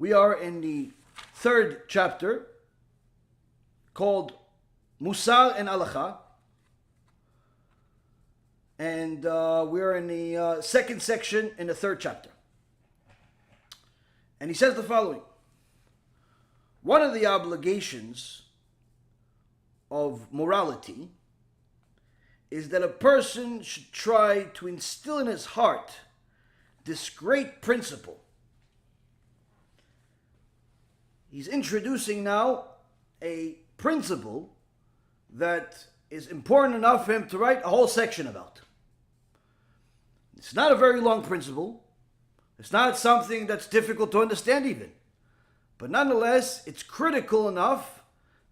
We are in the third chapter called Musar and Halacha. And we're in the second section in the third chapter. And he says the following. One of the obligations of morality is that a person should try to instill in his heart this great principle. He's introducing now a principle that is important enough for him to write a whole section about. It's not a very long principle. It's not something that's difficult to understand even. But nonetheless, it's critical enough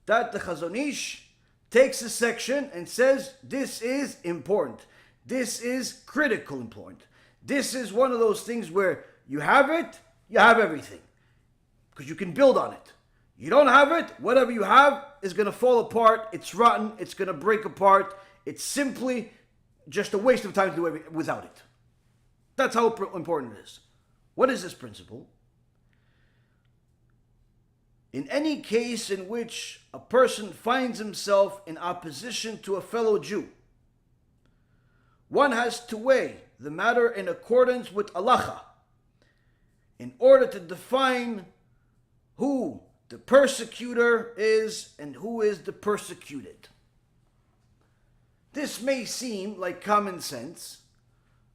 that the Chazon Ish takes a section and says, this is important. This is critical important. This is one of those things where you have it, you have everything. Because you can build on it. You don't have it, whatever you have is going to fall apart. It's rotten. It's going to break apart. It's simply just a waste of time to do it without it. That's how important it is. What is this principle? In any case in which a person finds himself in opposition to a fellow Jew, one has to weigh the matter in accordance with Halacha in order to define who the persecutor is and who is the persecuted. This may seem like common sense,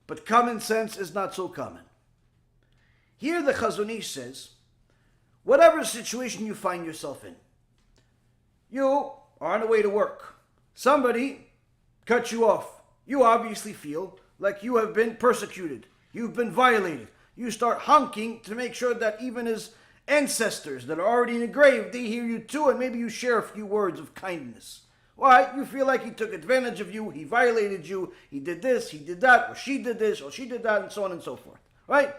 but common sense is not so common. Here the Chazon Ish says, whatever situation you find yourself in, you are on the way to work. Somebody cut you off. You obviously feel like you have been persecuted. You've been violated. You start honking to make sure that even his ancestors that are already in the grave, they hear you too, and maybe you share a few words of kindness. Why? You feel like he took advantage of you, he violated you, he did this, he did that, or she did this, or she did that, and so on and so forth. Right?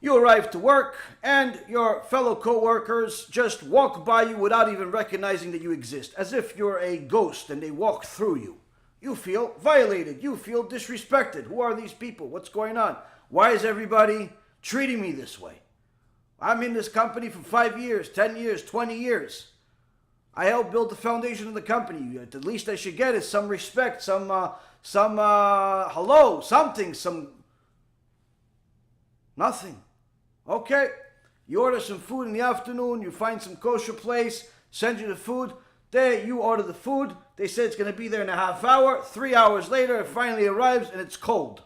You arrive to work, and your fellow co-workers just walk by you without even recognizing that you exist, as if you're a ghost and they walk through you. You feel violated, you feel disrespected. Who are these people? What's going on? Why is everybody treating me this way? I'm in this company for 5 years, 10 years, 20 years. I helped build the foundation of the company. The least I should get is some respect, some hello, something, nothing. Okay, you order some food in the afternoon, you find some kosher place, send you the food. There, you order the food. They say it's going to be there in a half hour. 3 hours later, it finally arrives and it's cold.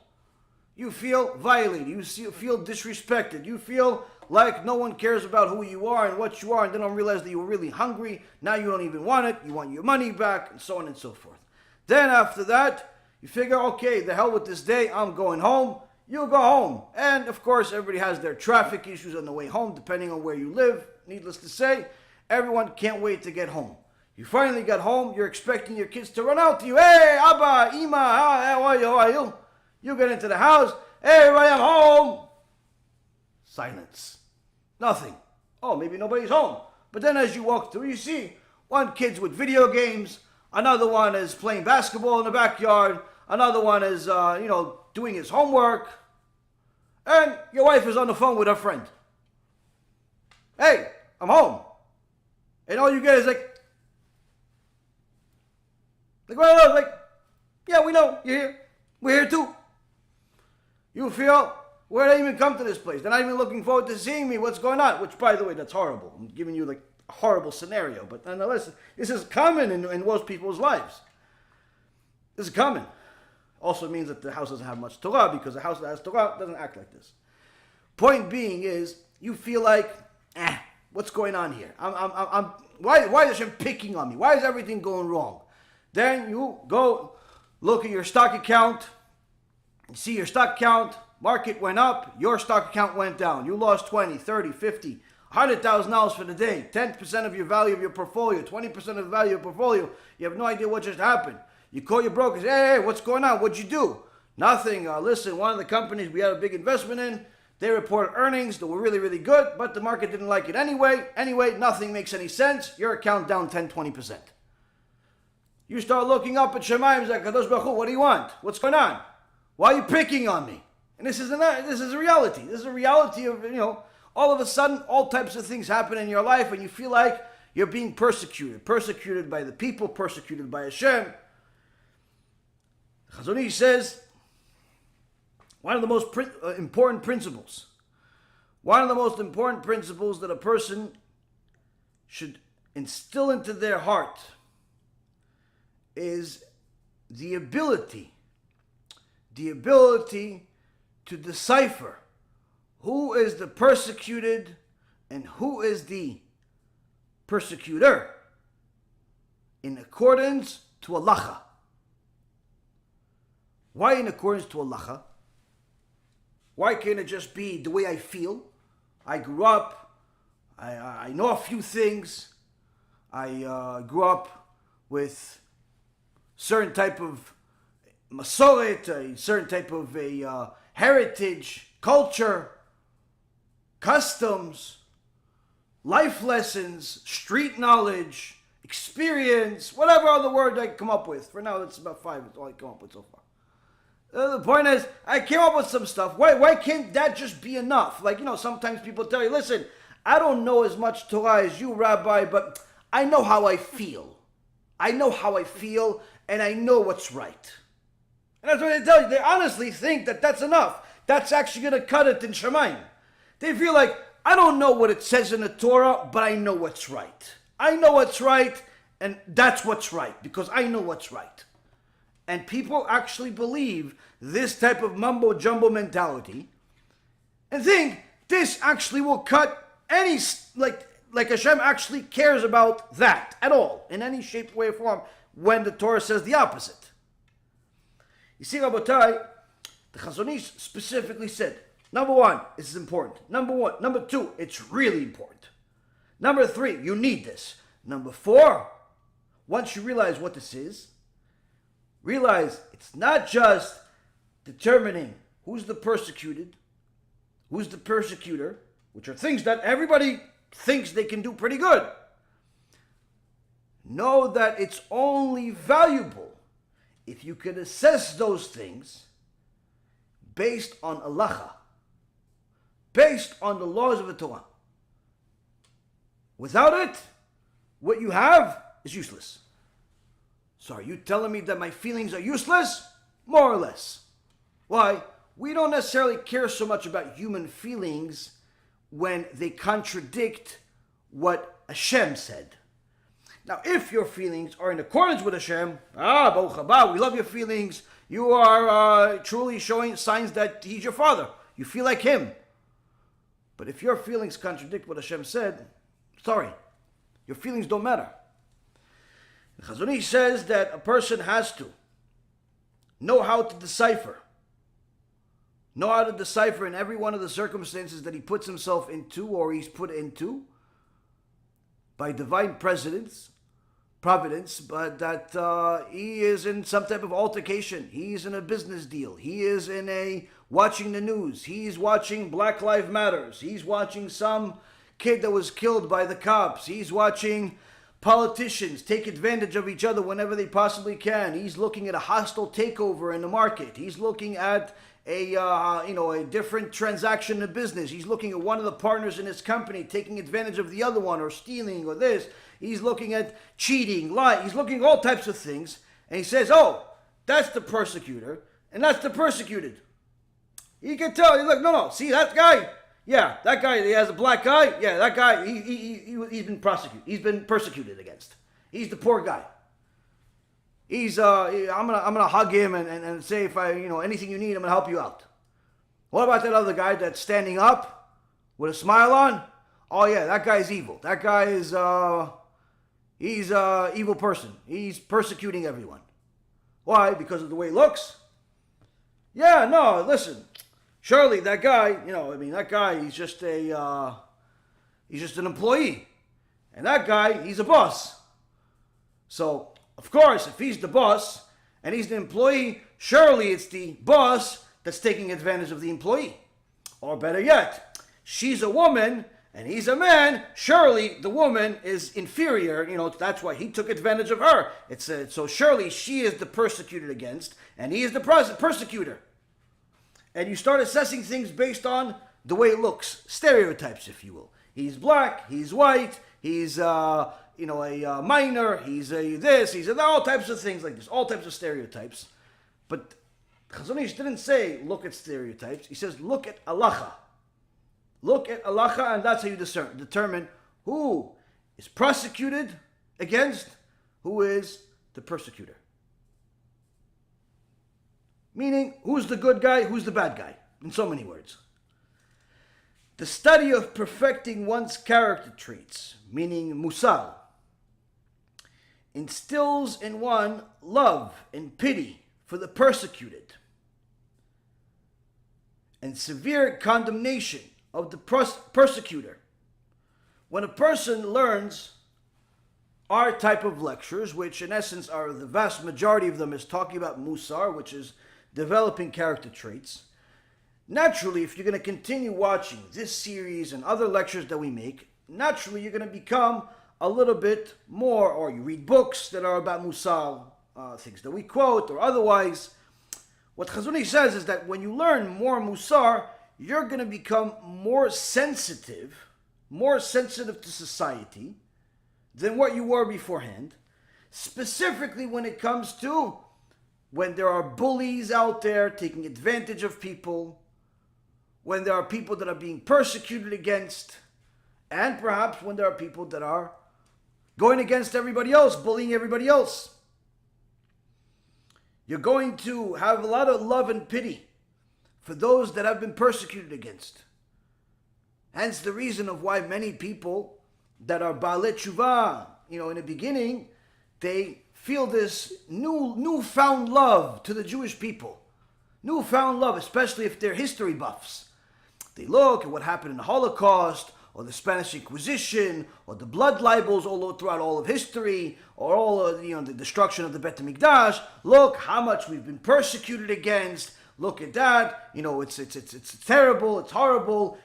You feel violated. You feel disrespected. You feel like no one cares about who you are and what you are, and they don't realize that you were really hungry. Now you don't even want it. You want your money back, and so on and so forth. Then after that, you figure, okay, the hell with this day. I'm going home. You go home. And of course, everybody has their traffic issues on the way home, depending on where you live. Needless to say, everyone can't wait to get home. You finally got home. You're expecting your kids to run out to you. Hey, Abba, Ima, how are you? How are you? You get into the house. Hey, everybody, I'm home. Silence. Nothing. Oh, maybe nobody's home. But then as you walk through, you see one kid's with video games. Another one is playing basketball in the backyard. Another one is, doing his homework. And your wife is on the phone with her friend. Hey, I'm home. And all you get is well, yeah, we know you're here. We're here too. You feel, where did I even come to this place? They're not even looking forward to seeing me. What's going on? Which, by the way, that's horrible. I'm giving you a horrible scenario. But nonetheless, this is common in most people's lives. This is common. Also means that the house doesn't have much Torah, because a house that has Torah doesn't act like this. Point being is, you feel like, what's going on here? Why is Hashem picking on me? Why is everything going wrong? Then you go look at your stock account. You see your stock account, market went up, your stock account went down. You lost 20, 30, 50, $100,000 for the day. 10% of your value of your portfolio, 20% of the value of your portfolio. You have no idea what just happened. You call your brokers, hey, what's going on? What'd you do? Nothing. Listen, one of the companies we had a big investment in, they reported earnings that were really, really good, but the market didn't like it anyway. Anyway, nothing makes any sense. Your account down 10, 20%. You start looking up at Shemayim, Kadosh Baruch Hu, what do you want? What's going on? Why are you picking on me? And this is a reality. This is a reality of, all of a sudden, all types of things happen in your life and you feel like you're being persecuted. Persecuted by the people, persecuted by Hashem. Chazon Ish says, one of the most important principles that a person should instill into their heart is the ability to decipher who is the persecuted and who is the persecutor in accordance to Halacha. Why in accordance to Halacha? Why can't it just be the way I feel? I grew up, I know a few things, I grew up with certain type of masoret, a certain type of a heritage, culture, customs, life lessons, street knowledge, experience, whatever other word I can come up with. For now, it's about 5. It's all I come up with so far. The point is, I came up with some stuff. Why can't that just be enough? Like, sometimes people tell you, listen, I don't know as much Torah as you, Rabbi, but I know how I feel. I know how I feel, and I know what's right. And that's what they tell you. They honestly think that that's enough. That's actually going to cut it in Shemayim. They feel like, I don't know what it says in the Torah, but I know what's right. I know what's right, and that's what's right, because I know what's right. And people actually believe this type of mumbo-jumbo mentality and think this actually will cut any, like Hashem actually cares about that at all, in any shape, way, or form, when the Torah says the opposite. You see, Rabotai, the Chazon Ish specifically said, number 1, this is important. Number 1. Number 2, it's really important. Number 3, you need this. Number 4, once you realize what this is, realize it's not just determining who's the persecuted, who's the persecutor, which are things that everybody thinks they can do pretty good. Know that it's only valuable if you can assess those things based on Halacha, based on the laws of the Torah. Without it, what you have is useless. So are you telling me that my feelings are useless? More or less. Why? We don't necessarily care so much about human feelings when they contradict what Hashem said. Now, if your feelings are in accordance with Hashem, Baruch haba, we love your feelings. You are truly showing signs that He's your Father. You feel like Him. But if your feelings contradict what Hashem said, sorry, your feelings don't matter. Chazon Ish says that a person has to know how to decipher. Know how to decipher in every one of the circumstances that he puts himself into or he's put into by divine providence, but that he is in some type of altercation. He's in a business deal. He is in watching the news. He's watching Black Lives Matters. He's watching some kid that was killed by the cops. He's watching politicians take advantage of each other whenever they possibly can. He's looking at a hostile takeover in the market. He's looking at a different transaction in business. He's looking at one of the partners in his company taking advantage of the other one or stealing or this. He's looking at cheating, lying. He's looking at all types of things. And he says, oh, that's the persecutor and that's the persecuted. You can tell. He's like, no, see that guy? Yeah, that guy, he has a black eye. Yeah, that guy, he's been prosecuted. He's been persecuted against. He's the poor guy. I'm gonna hug him and say if anything you need, I'm gonna help you out. What about that other guy that's standing up with a smile on? Oh yeah, that guy's evil. That guy is he's a evil person. He's persecuting everyone. Why? Because of the way he looks? Yeah, no, listen. Surely that guy, that guy, he's just an employee. And that guy, he's a boss. So, of course, if he's the boss and he's the employee, surely it's the boss that's taking advantage of the employee. Or better yet, she's a woman and he's a man, surely the woman is inferior. That's why he took advantage of her. So surely she is the persecuted against and he is the persecutor. And you start assessing things based on the way it looks, stereotypes, if you will. He's black, he's white, he's a minor, he's a this, he's a all types of things like this, all types of stereotypes. But Chazon Ish didn't say look at stereotypes. He says look at halacha. Look at halacha, and that's how you determine who is prosecuted against, who is the persecutor. Meaning, who's the good guy, who's the bad guy, in so many words. The study of perfecting one's character traits, meaning musar, instills in one love and pity for the persecuted, and severe condemnation of the persecutor. When a person learns our type of lectures, which in essence are the vast majority of them is talking about musar, which is developing character traits, naturally, if you're going to continue watching this series and other lectures that we make, naturally you're going to become a little bit more, or you read books that are about musar, things that we quote, or otherwise. What Chazon Ish says is that when you learn more musar, you're going to become more sensitive to society than what you were beforehand, specifically when it comes to when there are bullies out there taking advantage of people, when there are people that are being persecuted against, and perhaps when there are people that are going against everybody else, bullying everybody else. You're going to have a lot of love and pity for those that have been persecuted against. Hence the reason of why many people that are Baalei Tshuva, in the beginning, they feel this newfound love to the Jewish people. Newfound love, especially if they're history buffs. They look at what happened in the Holocaust, or the Spanish Inquisition, or the blood libels throughout all of history, or all of the destruction of the Bet HaMikdash. Look how much we've been persecuted against. Look at that. It's terrible. It's horrible.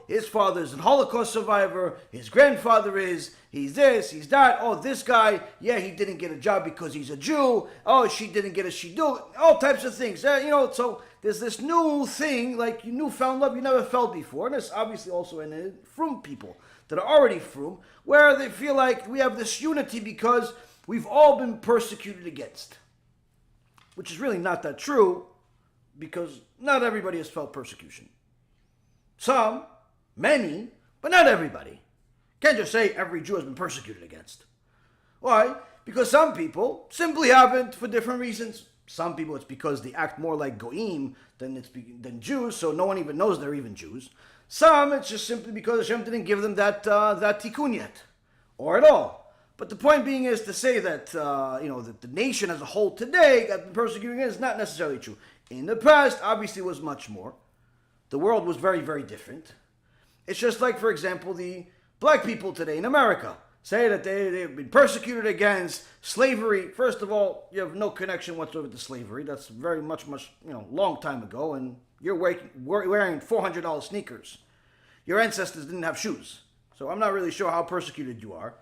His father's a Holocaust survivor. His grandfather is. He's this. He's that. Oh, this guy. Yeah, he didn't get a job because he's a Jew. Oh, she didn't get a shidduch. All types of things. So there's this new thing, like newfound love you never felt before. And there's obviously also in frum people that are already frum, where they feel like we have this unity because we've all been persecuted against. Which is really not that true, because not everybody has felt persecution. Some, many, but not everybody. Can't just say every Jew has been persecuted against. Why? Because some people simply haven't for different reasons. Some people it's because they act more like goyim than Jews, so no one even knows they're even Jews. Some it's just simply because Hashem didn't give them that tikkun yet, or at all. But the point being is to say that that the nation as a whole today got been persecuted against is not necessarily true. In the past, obviously, it was much more. The world was very, very different. It's just like, for example, the black people today in America say that they've been persecuted against slavery. First of all, you have no connection whatsoever to slavery. That's very much, long time ago, and you're wearing $400 sneakers. Your ancestors didn't have shoes. So I'm not really sure how persecuted you are.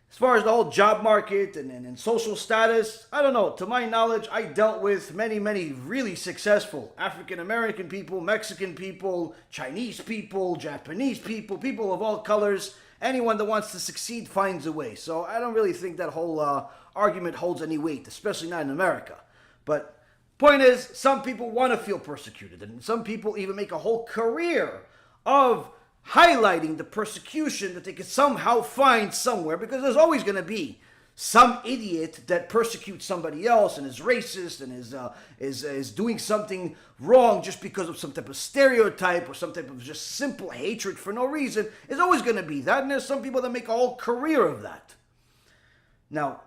As far as the whole job market and social status, I don't know. To my knowledge, I dealt with many, many really successful African-American people, Mexican people, Chinese people, Japanese people, people of all colors. Anyone that wants to succeed finds a way. So I don't really think that whole argument holds any weight, especially not in America. But point is, some people want to feel persecuted, and some people even make a whole career of highlighting the persecution that they could somehow find somewhere, because there's always going to be some idiot that persecutes somebody else and is racist and is doing something wrong just because of some type of stereotype or some type of just simple hatred for no reason. There's always going to be that, and there's some people that make a whole career of that. Now,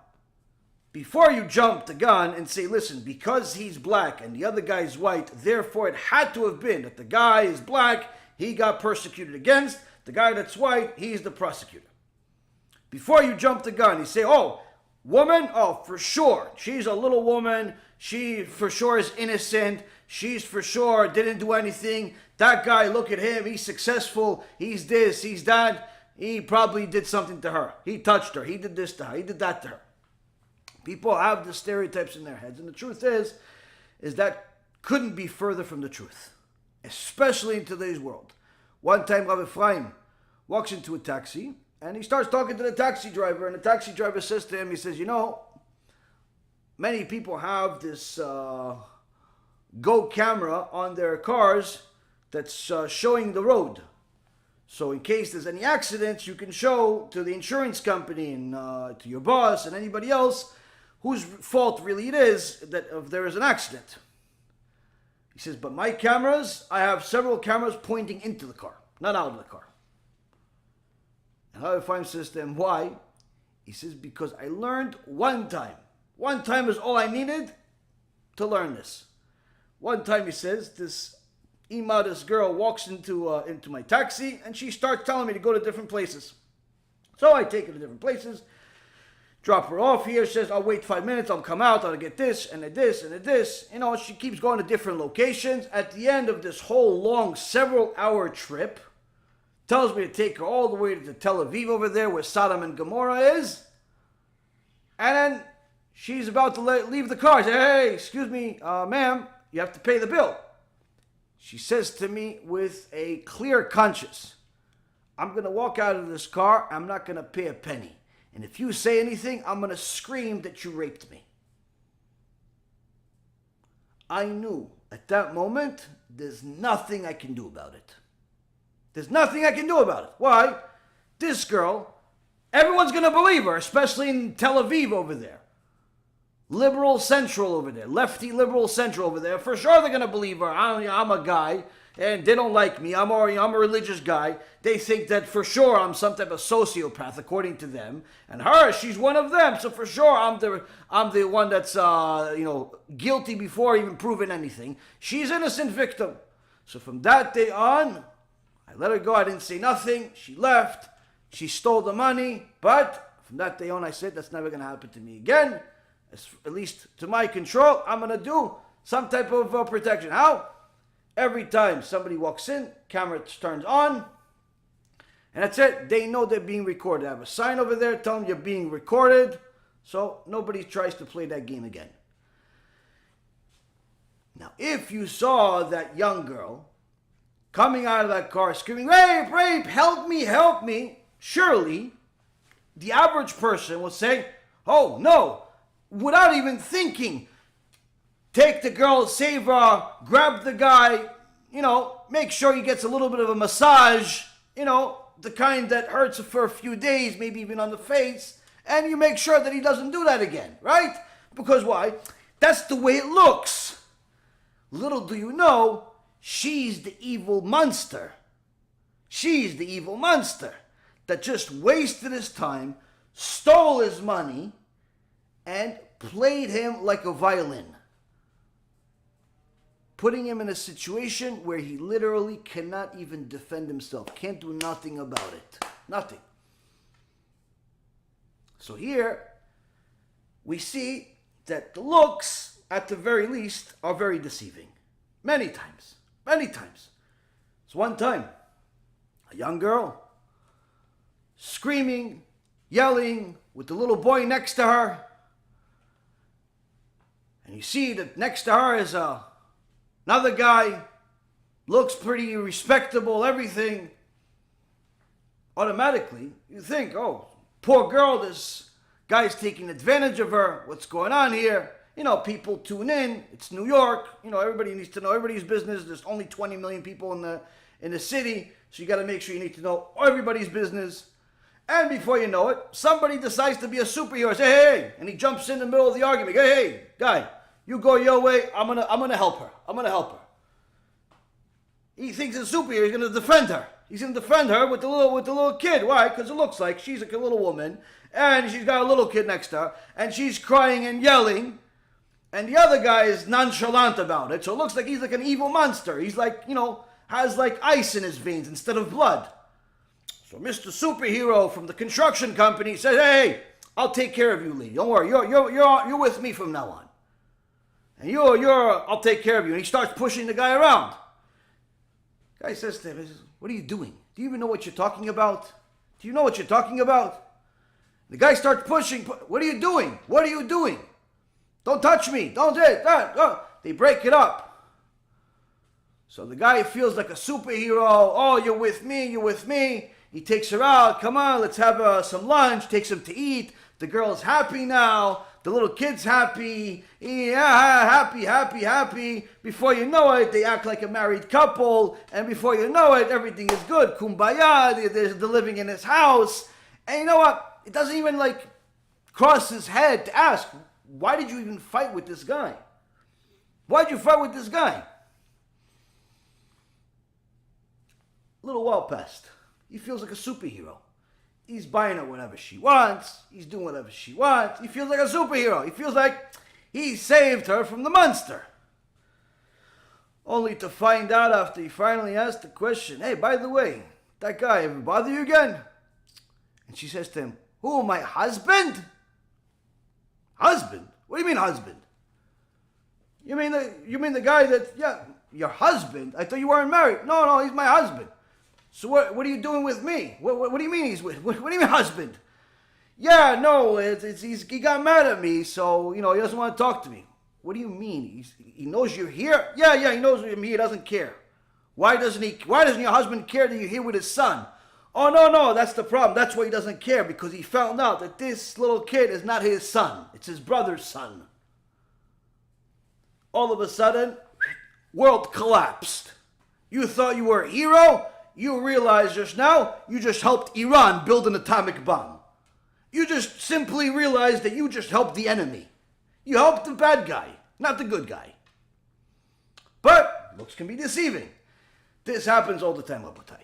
before you jump the gun and say, listen, because he's black and the other guy's white, therefore it had to have been that the guy is black, he got persecuted against, the guy that's white, he's the prosecutor. Before you jump the gun, you say, oh, woman, oh, for sure, she's a little woman, she for sure is innocent, she's for sure didn't do anything, that guy, look at him, he's successful, he's this, he's that, he probably did something to her, he touched her, he did this to her, he did that to her. People have the stereotypes in their heads, and the truth is that couldn't be further from the truth. Especially in today's world. One time Rabbi Ephraim walks into a taxi and he starts talking to the taxi driver, and the taxi driver says to him, he says, many people have this Go camera on their cars that's showing the road. So in case there's any accidents, you can show to the insurance company and to your boss and anybody else whose fault really it is that if there is an accident. He says, but my cameras, I have several cameras pointing into the car, not out of the car. And Rabbi Ephraim says to him, why? He says, because I learned one time. One time is all I needed to learn this. One time, he says, this girl walks into my taxi and she starts telling me to go to different places. So I take her to different places, drop her off here. She says, I'll wait 5 minutes, I'll come out, I'll get this and this and this. She keeps going to different locations. At the end of this whole long, several-hour trip, tells me to take her all the way to Tel Aviv over there where Sodom and Gomorrah is. And then she's about to leave the car. I say, hey, excuse me, ma'am, you have to pay the bill. She says to me with a clear conscience, I'm going to walk out of this car, I'm not going to pay a penny. And if you say anything, I'm going to scream that you raped me. I knew at that moment, there's nothing I can do about it. There's nothing I can do about it. Why? This girl, everyone's going to believe her, especially in Tel Aviv over there. Liberal Central over there, lefty liberal Central over there. For sure they're going to believe her. I'm a guy, and they don't like me. I'm a religious guy. They think that for sure I'm some type of sociopath, according to them. And her, she's one of them. So for sure I'm the one that's guilty before even proving anything. She's innocent victim. So from that day on, I let her go. I didn't say nothing. She left. She stole the money. But from that day on, I said that's never going to happen to me again. At least to my control, I'm going to do some type of protection. How? Every time somebody walks in, camera turns on, and that's it. They know they're being recorded. I have a sign over there telling them you're being recorded, so nobody tries to play that game again. Now, if you saw that young girl coming out of that car screaming, rape, rape, help me, surely the average person will say, oh, no, without even thinking, take the girl, save her, grab the guy, make sure he gets a little bit of a massage, the kind that hurts for a few days, maybe even on the face, and you make sure that he doesn't do that again, right? Because why? That's the way it looks. Little do you know, she's the evil monster. She's the evil monster that just wasted his time, stole his money, and played him like a violin, putting him in a situation where he literally cannot even defend himself, can't do nothing about it. Nothing. So here, we see that the looks, at the very least, are very deceiving. Many times. So one time, a young girl, screaming, yelling, with the little boy next to her, and you see that next to her is another guy, looks pretty respectable, everything. Automatically, you think, oh, poor girl, this guy's taking advantage of her. What's going on here? People tune in. It's New York. Everybody needs to know everybody's business. There's only 20 million people in the city, so you got to make sure you need to know everybody's business. And before you know it, somebody decides to be a superhero. Say, hey, and he jumps in the middle of the argument. Hey, guy, you go your way. I'm gonna help her. He thinks he's a superhero. He's gonna defend her. He's gonna defend her with the little kid. Why? Because it looks like she's like a little woman, and she's got a little kid next to her, and she's crying and yelling, and the other guy is nonchalant about it. So it looks like he's like an evil monster. He's like, has like ice in his veins instead of blood. So Mr. Superhero from the construction company says, hey, I'll take care of you, lady. Don't worry. You're with me from now on. And I'll take care of you. And he starts pushing the guy around. The guy says to him, what are you doing? Do you even know what you're talking about? Do you know what you're talking about? The guy starts pushing. What are you doing? What are you doing? Don't touch me. Don't do that. They break it up. So the guy feels like a superhero. Oh, you're with me, you're with me. He takes her out. Come on, let's have some lunch. Takes him to eat. The girl's happy now. The little kid's happy. Yeah, happy, happy, happy. Before you know it, they act like a married couple. And before you know it, everything is good. Kumbaya. They're living in his house. And you know what? It doesn't even cross his head to ask, why did you even fight with this guy? Why did you fight with this guy? A little while passed. He feels like a superhero. He's buying her whatever she wants. He's doing whatever she wants. He feels like a superhero. He feels like he saved her from the monster. Only to find out after he finally asked the question, hey, by the way, that guy ever bother you again? And she says to him, who, my husband? Husband? What do you mean husband? You mean the guy that, yeah, your husband? I thought you weren't married. No, he's my husband. So what are you doing with me? What do you mean he's with? What do you mean husband? Yeah, no, he got mad at me, so he doesn't want to talk to me. What do you mean? He knows you're here? Yeah, he knows I'm here. He doesn't care. Why doesn't your husband care that you're here with his son? Oh no, that's the problem. That's why he doesn't care, because he found out that this little kid is not his son. It's his brother's son. All of a sudden, world collapsed. You thought you were a hero? You realize just now, you just helped Iran build an atomic bomb. You just simply realized that you just helped the enemy. You helped the bad guy, not the good guy. But looks can be deceiving. This happens all the time, Rabotai.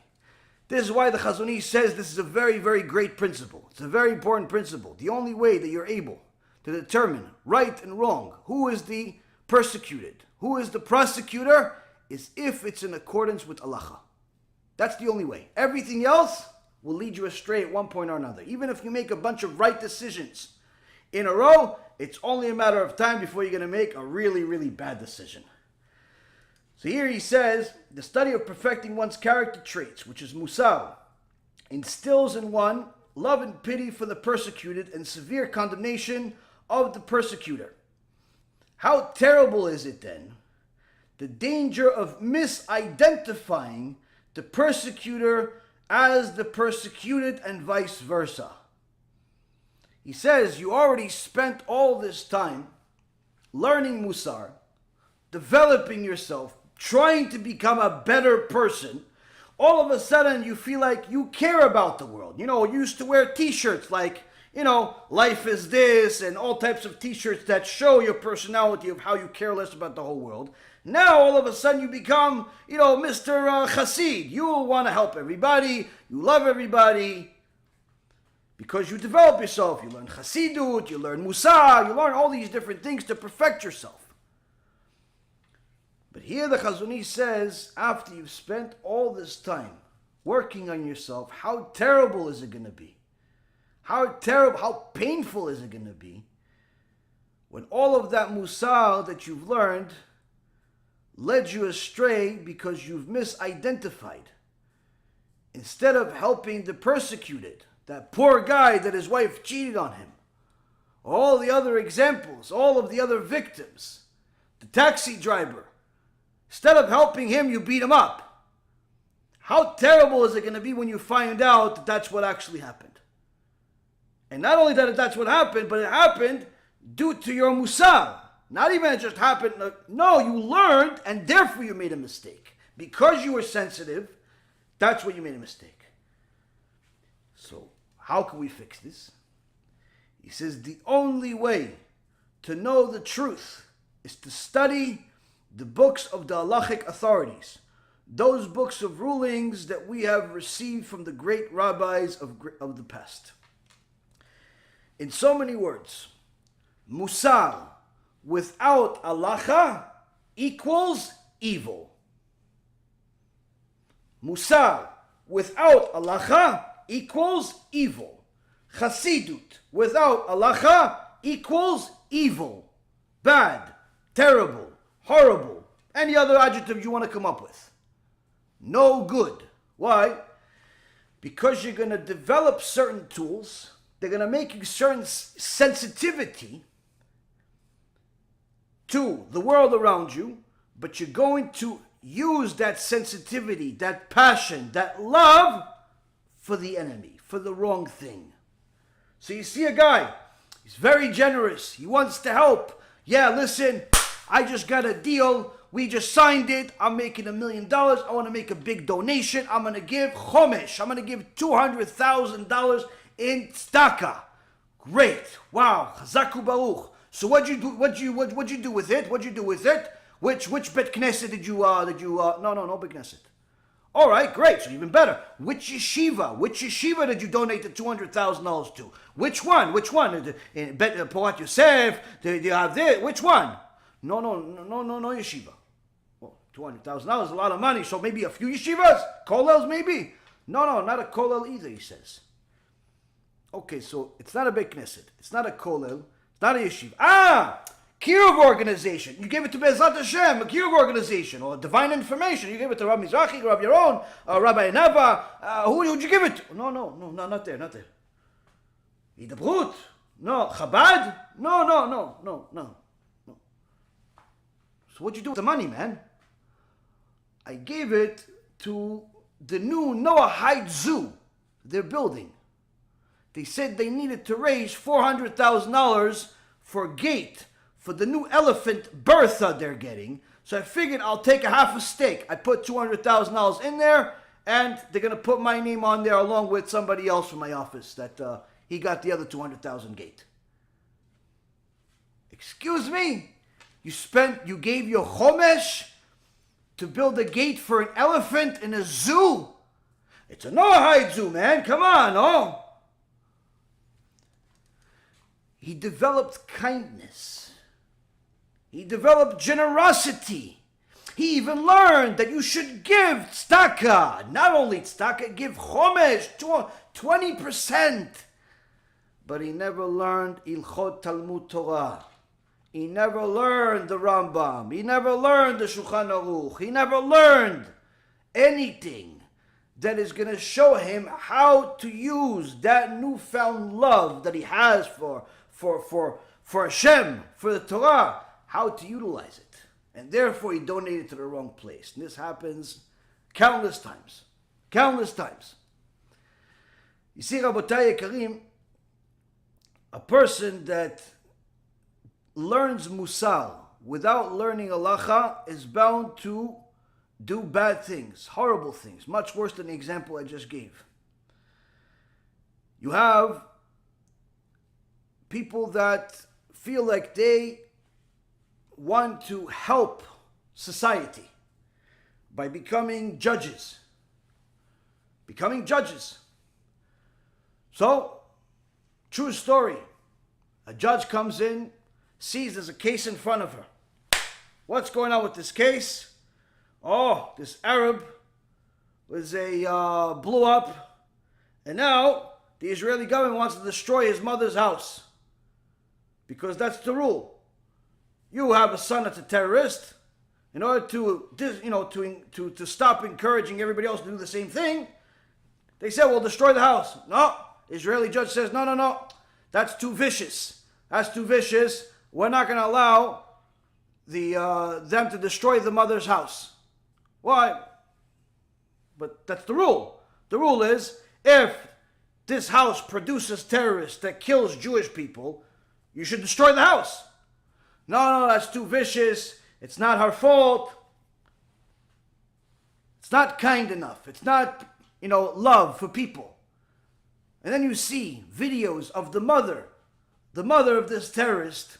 This is why the Chazon Ish says this is a very, very great principle. It's a very important principle. The only way that you're able to determine right and wrong, who is the persecuted, who is the prosecutor, is if it's in accordance with halacha. That's the only way. Everything else will lead you astray at one point or another. Even if you make a bunch of right decisions in a row, it's only a matter of time before you're going to make a really, really bad decision. So here he says, the study of perfecting one's character traits, which is musar, instills in one love and pity for the persecuted and severe condemnation of the persecutor. How terrible is it then, the danger of misidentifying the persecutor as the persecuted and vice versa. He says, you already spent all this time learning musar, developing yourself, trying to become a better person. All of a sudden you feel like you care about the world. You used to wear t-shirts like, life is this, and all types of t-shirts that show your personality of how you care less about the whole world. Now all of a sudden you become, Mr. Chassid. You want to help everybody. You love everybody. Because you develop yourself. You learn Chassidut, you learn Musar, you learn all these different things to perfect yourself. But here the Chazon Ish says, after you've spent all this time working on yourself, how terrible is it going to be? How terrible, how painful is it going to be when all of that Musar that you've learned led you astray because you've misidentified. Instead of helping the persecuted, that poor guy that his wife cheated on him, all the other examples, all of the other victims, the taxi driver, instead of helping him, you beat him up. How terrible is it going to be when you find out that that's what actually happened? And not only that that's what happened, but it happened due to your musar. Not even it just happened. No, you learned and therefore you made a mistake. Because you were sensitive, that's what you made a mistake. So, how can we fix this? He says the only way to know the truth is to study the books of the halachic authorities. Those books of rulings that we have received from the great rabbis of the past. In so many words, musar without halacha equals evil. Musar without halacha equals evil. Chassidut without halacha equals evil, bad, terrible, horrible, any other adjective you want to come up with. No good. Why? Because you're going to develop certain tools. They're going to make you certain sensitivity to the world around you, but you're going to use that sensitivity, that passion, that love for the enemy, for the wrong thing. So you see a guy, he's very generous, he wants to help. Yeah, listen, I just got a deal, we just signed it, I'm making $1 million, I want to make a big donation, I'm going to give chomesh, I'm going to give $200,000 in tzedakah. Great, wow, chazaku baruch. So what'd you do with it? What'd you do with it? Which bet knesset did you no bet knesset. All right, great. So even better. Which yeshiva did you donate the $200,000 to? Which one? In Porat Yosef, do you have this? Which one? No yeshiva. Well, $200,000 is a lot of money, so maybe a few yeshivas? Kollels maybe? No, not a kollel either, he says. Okay, so it's not a bet knesset. It's not a kollel. It's not a yeshiva. Kiruv organization. You gave it to Be'ezrat Hashem, a Kiruv organization, or divine information. You gave it to Rabbi Mizrahi, Rabbi Yaron, Rabbi Neva. Who'd you give it to? No, not there. Hidabrut? No. Chabad? No. So what'd you do with the money, man? I gave it to the new Noah Heights Zoo they're building. They said they needed to raise $400,000 for a gate for the new elephant Bertha they're getting. So I figured I'll take a half a stake. I put $200,000 in there, and they're going to put my name on there along with somebody else from my office that he got the other $200,000 gate. Excuse me? You gave your chomesh to build a gate for an elephant in a zoo? It's a Noahide zoo, man. Come on, oh. He developed kindness. He developed generosity. He even learned that you should give tzedakah. Not only tzedakah, give chomesh, 20%. But he never learned Ilchot Talmud Torah. He never learned the Rambam. He never learned the Shulchan Aruch. He never learned anything that is going to show him how to use that newfound love that he has for Hashem, for the Torah, how to utilize it. And therefore he donated to the wrong place. And this happens countless times. You see, Rabotai Karim, a person that learns Musar without learning Halacha is bound to do bad things, horrible things, much worse than the example I just gave. You have people that feel like they want to help society by becoming judges. So, true story. A judge comes in, sees there's a case in front of her. What's going on with this case? Oh, this Arab blew up, and now the Israeli government wants to destroy his mother's house. Because that's the rule. You have a son that's a terrorist. In order to stop encouraging everybody else to do the same thing, they said, "Well, destroy the house." No, Israeli judge says, "No. That's too vicious. We're not going to allow them to destroy the mother's house." Why? But that's the rule. The rule is, if this house produces terrorists that kills Jewish people, you should destroy the house. No, that's too vicious. It's not her fault. It's not kind enough. It's not, love for people. And then you see videos of the mother of this terrorist.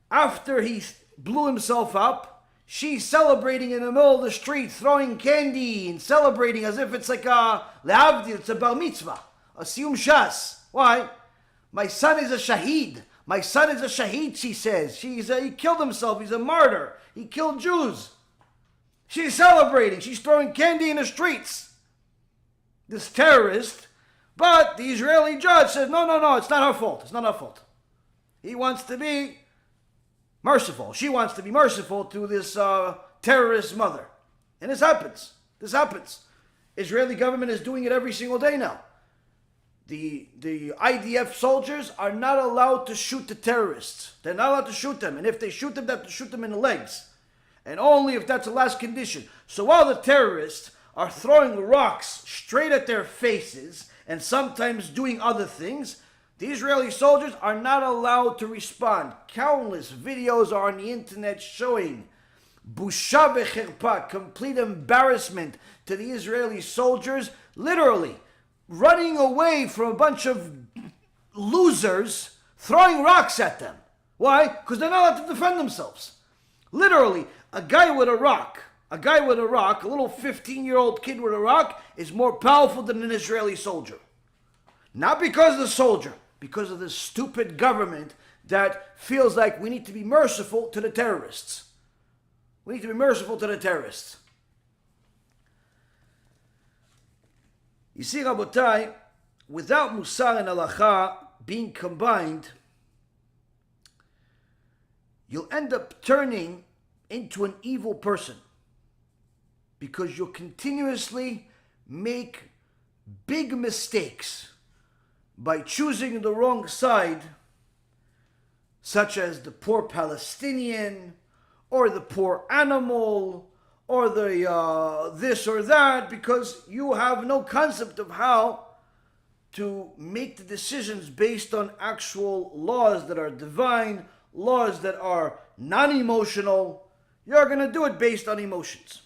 After he blew himself up, she's celebrating in the middle of the street, throwing candy and celebrating as if it's like lehavdil, it's a bar mitzvah, a siyum shas. Why? My son is a shaheed. She says. He killed himself. He's a martyr. He killed Jews. She's celebrating. She's throwing candy in the streets. This terrorist. But the Israeli judge says, no, it's not her fault. He wants to be merciful. She wants to be merciful to this terrorist mother. And this happens. Israeli government is doing it every single day now. The IDF soldiers are not allowed to shoot the terrorists. They're not allowed to shoot them. And if they shoot them, they have to shoot them in the legs. and only if that's the last condition. So while the terrorists are throwing rocks straight at their faces and sometimes doing other things, the Israeli soldiers are not allowed to respond. Countless videos are on the internet showing busha v'cherpa, complete embarrassment to the Israeli soldiers, literally running away from a bunch of losers, throwing rocks at them. Why? Because they're not allowed to defend themselves. Literally, a guy with a rock, a little 15-year-old kid with a rock is more powerful than an Israeli soldier. Not because of the soldier, because of this stupid government that feels like we need to be merciful to the terrorists. We need to be merciful to the terrorists. You see, Rabotai, without Musar and Halacha being combined, you'll end up turning into an evil person because you'll continuously make big mistakes by choosing the wrong side, such as the poor Palestinian or the poor animal or the this or that, because you have no concept of how to make the decisions based on actual laws that are divine, laws that are non-emotional. You're going to do it based on emotions.